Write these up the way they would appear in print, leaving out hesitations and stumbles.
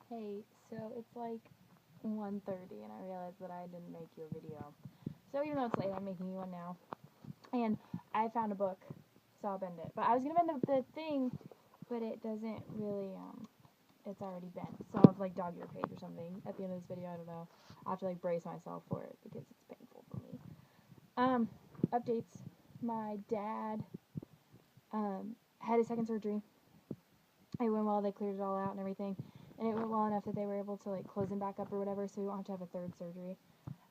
Hey, so it's like 1:30 and I realized that I didn't make you a video. So even though it's late, I'm making you one now. And I found a book, so I'll bend it. But I was gonna bend the thing, but it doesn't really, it's already bent. So I'll have like dog ear page or something at the end of this video, I don't know. I'll have to like brace myself for it because it's painful for me. Updates. My dad, had his second surgery. It went well, they cleared it all out and everything. And it went well enough that they were able to like close him back up or whatever, so he won't have to have a third surgery.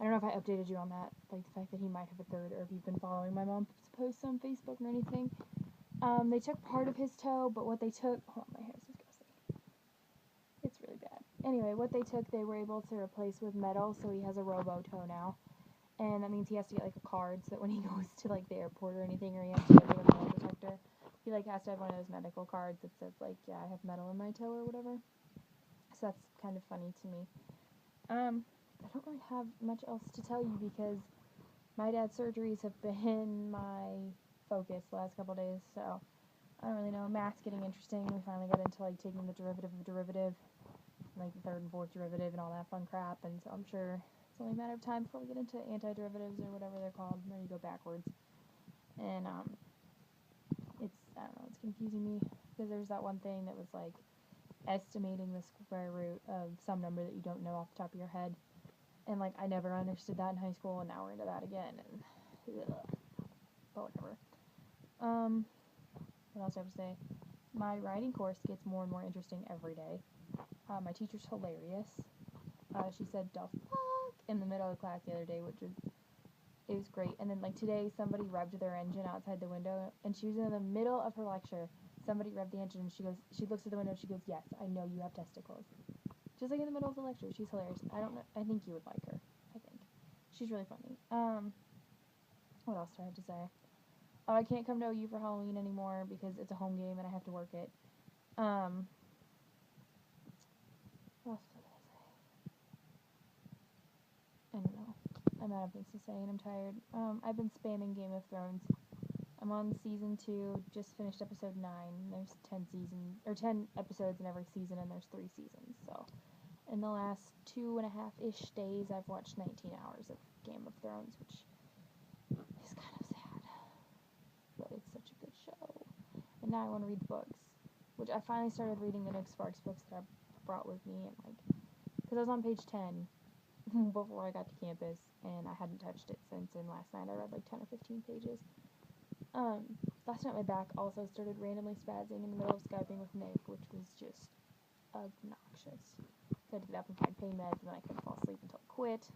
I don't know if I updated you on that, like the fact that he might have a third, or if you've been following my mom's posts on Facebook or anything. They took part of his toe, but what they took, hold on, my hair's disgusting. It's really bad. Anyway, what they took, they were able to replace with metal, so he has a robo toe now. And that means he has to get like a card, so that when he goes to like the airport or anything, or he has to go to a metal detector, he like has to have one of those medical cards that says like, yeah, I have metal in my toe or whatever. So that's kind of funny to me. I don't really have much else to tell you because my dad's surgeries have been my focus the last couple days, so I don't really know. Math's getting interesting. We finally got into like taking the derivative of derivative, like the third and fourth derivative and all that fun crap, and so I'm sure it's only a matter of time before we get into antiderivatives or whatever they're called, where you go backwards. And it's, I don't know, it's confusing me because there's that one thing that was like estimating the square root of some number that you don't know off the top of your head. And, like, I never understood that in high school, and now we're into that again, and, but whatever. What else do I have to say? My writing course gets more and more interesting every day. My teacher's hilarious. She said, "the fuck," in the middle of the class the other day, it was great. And then, like, today, somebody revved their engine outside the window, and she was in the middle of her lecture. Somebody revved the engine, and she looks at the window, and she goes, "Yes, I know you have testicles." Just like in the middle of the lecture. She's hilarious. I don't know. I think you would like her. I think. She's really funny. What else do I have to say? Oh, I can't come to OU for Halloween anymore because it's a home game and I have to work it. What else was I gonna say? I don't know. I'm out of things to say and I'm tired. I've been spamming Game of Thrones. I'm on season 2, just finished episode 9. There's 10 episodes in every season, and there's 3 seasons, so in the last 2.5-ish days, I've watched 19 hours of Game of Thrones, which is kind of sad. But it's such a good show. And now I want to read the books, which I finally started reading the Nick Sparks books that I brought with me, and like, because I was on page 10 before I got to campus, and I hadn't touched it since, and last night I read like 10 or 15 pages. Last night my back also started randomly spazzing in the middle of Skyping with Nick, which was just obnoxious. So I had to get up and find pain meds, and then I couldn't fall asleep until it quit.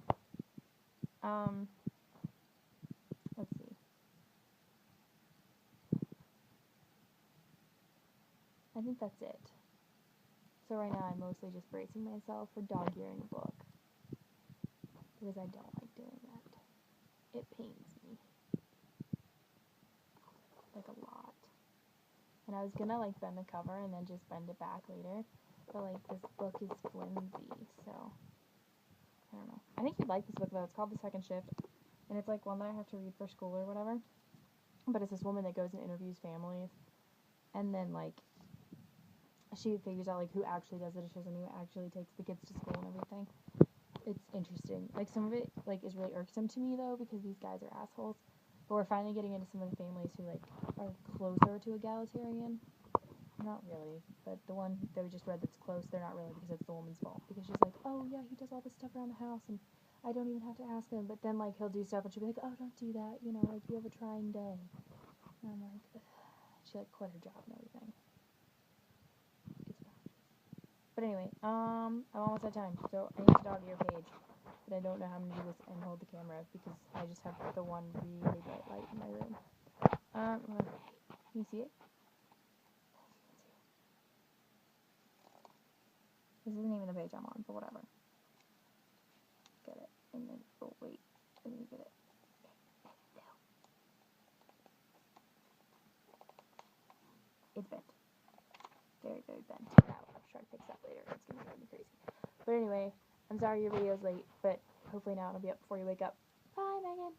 Let's see. I think that's it. So right now I'm mostly just bracing myself for dog-earing a book. Because I don't like doing that. It pains me. Like a lot. And I was gonna like bend the cover and then just bend it back later. But like this book is flimsy, so I don't know. I think you'd like this book though. It's called The Second Shift. And it's like one that I have to read for school or whatever. But it's this woman that goes and interviews families. And then like she figures out like who actually does the dishes and who actually takes the kids to school and everything. It's interesting. Like some of it like is really irksome to me though because these guys are assholes. But we're finally getting into some of the families who like are closer to egalitarian. Not really, but the one that we just read that's close, they're not really because it's the woman's fault. Because she's like, oh yeah, he does all this stuff around the house and I don't even have to ask him. But then like he'll do stuff and she'll be like, oh don't do that, you know, like you have a trying day. And I'm like, ugh. She like quit her job and everything. It's obnoxious. But anyway, I'm almost out of time, so I need to dog ear page. But I don't know how I'm gonna do this and hold the camera because I just have the one really bright light in my room. Can you see it? This isn't even the page I'm on, but whatever. Get it. And then, oh wait, let me get it. It's bent. Very, very bent. Now I'll have to try to fix that later. It's gonna drive me crazy. But anyway, I'm sorry your video's late, but hopefully now it'll be up before you wake up. Bye, Megan.